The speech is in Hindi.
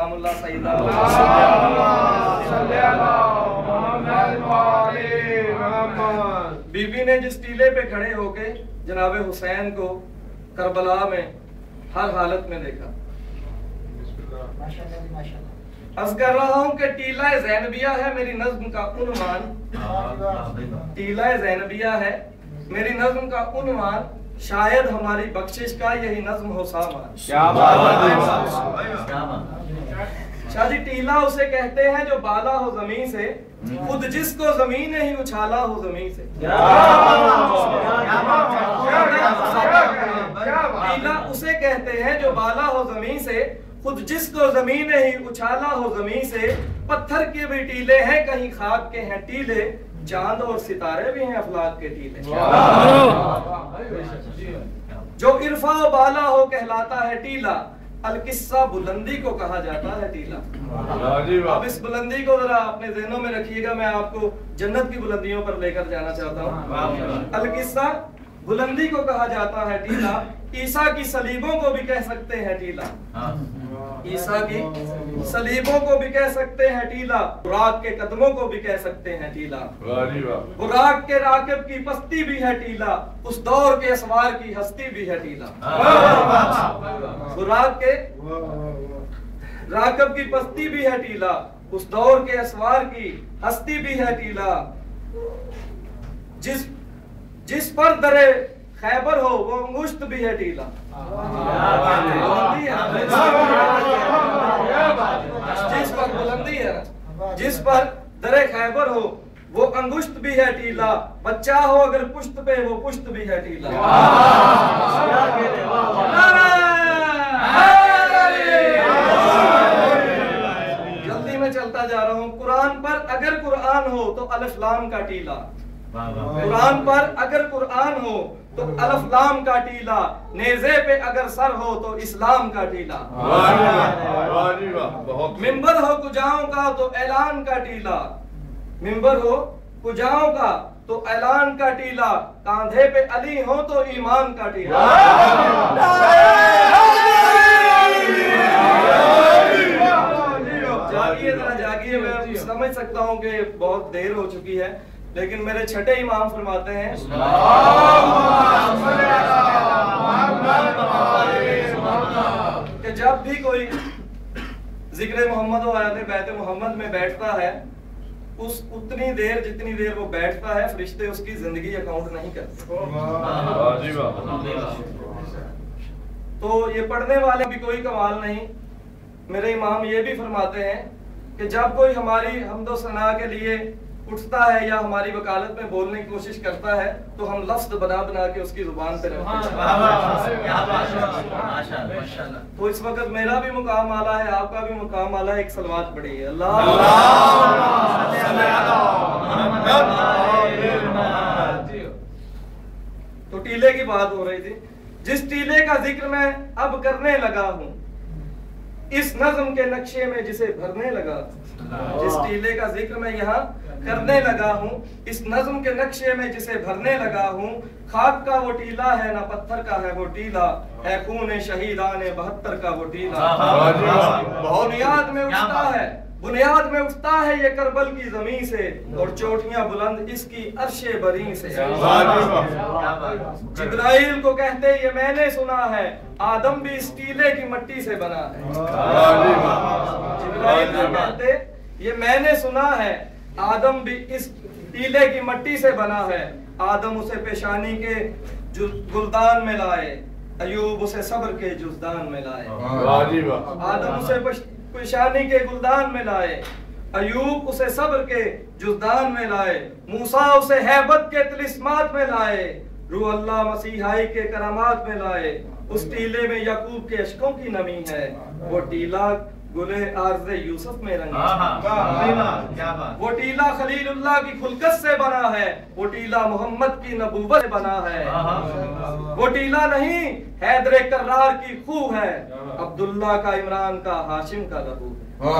कलामुल्लाह सईदा। बीबी ने जिस टीले पे खड़े होके जनाब हुसैन को करबला में हर हालत में देखा। अर्ज कर रहा हूँ कि टीला ज़ैनबिया है मेरी नज्म का उन्वान, टीला ज़ैनबिया है मेरी नज्म का उन्वान, शायद हमारी बख्शिश का यही नज्म हो सामान। शाह जी टीला उसे कहते हैं जो बाला हो जमीन से, खुद जिसको जमीन ने ही उछाला हो जमीन से। टीला उसे कहते हैं जो बाला हो जमीन से, खुद जिसको जमीन ने ही उछाला हो जमीन से। पत्थर के भी टीले हैं कहीं खाक के हैं टीले, चांद और सितारे भी हैं अफलाक के टीले। जो इरफा व बाला हो कहलाता है टीला, अलकिस्सा बुलंदी को कहा जाता है टीला। अब इस बुलंदी को जरा अपने ज़हनों में रखिएगा, मैं आपको जन्नत की बुलंदियों पर लेकर जाना चाहता हूँ। अलकिस्सा बुलंदी को कहा जाता है टीला, ईसा की सलीबों को भी कह सकते हैं टीला, ईसा की सलीबों को भी कह सकते हैं टीला, बुराक के कदमों को भी कह सकते हैं टीला। बुराक के राकिब की पस्ती भी है टीला, उस दौर के असवार की हस्ती भी है टीला। बुराक के राकिब की पस्ती भी है टीला, उस दौर के असवार की हस्ती भी है टीला। जिस पर दरे खैबर हो वो अंगुश्त भी है टीला। जिस पर बुलंदी है, जिस पर दरे खैबर हो वो अंगुश्त भी है टीला, बच्चा हो अगर पुश्त पे वो पुश्त भी है टीला। जल्दी में चलता जा रहा हूँ। कुरान पर अगर कुरान हो तो अलिफ लाम का टीला, कुरान पर अगर कुरान हो तो अलिफ लाम का टीला, नेज़े पे अगर सर हो तो इस्लाम का टीला। मिंबर हो कुजाओं का तो ऐलान का टीला, मिंबर हो कुजाओं का तो ऐलान का टीला, कांधे पे अली हो तो ईमान का टीला। जागिए जरा जागिए, मैं समझ सकता हूँ कि बहुत देर हो चुकी है, लेकिन मेरे छठे इमाम फरमाते हैं कि जब भी कोई जिक्र मोहम्मद व आले बैत मोहम्मद में बैठता है, उस उतनी देर जितनी देर वो बैठता है फरिश्ते उसकी जिंदगी अकाउंट नहीं करते। तो ये पढ़ने वाले भी कोई कमाल नहीं। मेरे इमाम ये भी फरमाते हैं कि जब कोई हमारी हमदो सना के लिए उठता है या हमारी वकालत में बोलने की कोशिश करता है तो हम लफ्ज बना बना के उसकी जुबान पे रखते हैं। तो इस वक्त मेरा भी मुकाम आला है, आपका भी मुकाम आला है, एक सलवात पढ़ी है अल्लाह। तो टीले की बात हो रही थी, जिस टीले का जिक्र मैं अब करने लगा हूँ, इस नज्म के नक्शे में जिसे भरने लगा, जिस टीले का जिक्र मैं यहाँ करने लगा हूँ, इस नज्म के नक्शे में जिसे भरने लगा हूँ, खाक का वो टीला है ना पत्थर का है वो टीला, है खून शहीदान 72 का वो टीला। बुनियाद में उठता है, बुनियाद में उठता है ये करबल की जमीन से, और चोटियां बुलंद इसकी अर्शे बरी से। जिब्राइल को कहते ये मैंने सुना है, आदम भी इस टीले की मट्टी से बना है। जिब्राइल को कहते ये मैंने सुना है, आदम भी इस टीले की मट्टी से बना है। आदम उसे पेशानी के गुलदान में लाए, अयूब उसे सब्र के जुज़दान में लाए। आदम उसे पेशानी के गुलदान में लाए, अयूब उसे सब्र के जुज़दान में लाए। मूसा उसे हैबत के तिलिस्मात में लाए, रूह अल्लाह मसीहाई के करामात में लाए। उस टीले में याकूब के अशकों की नमी है, वो टीला गुले आर्ज़े यूसुफ में रंगी। वो टीला खलीलुल्लाह की खुलकत से बना है, वो टीला मोहम्मद की नबूवत से बना है। वो टीला नहीं हैदर कर्रार की खूह है, अब्दुल्ला का इमरान का हाशिम का लहू है।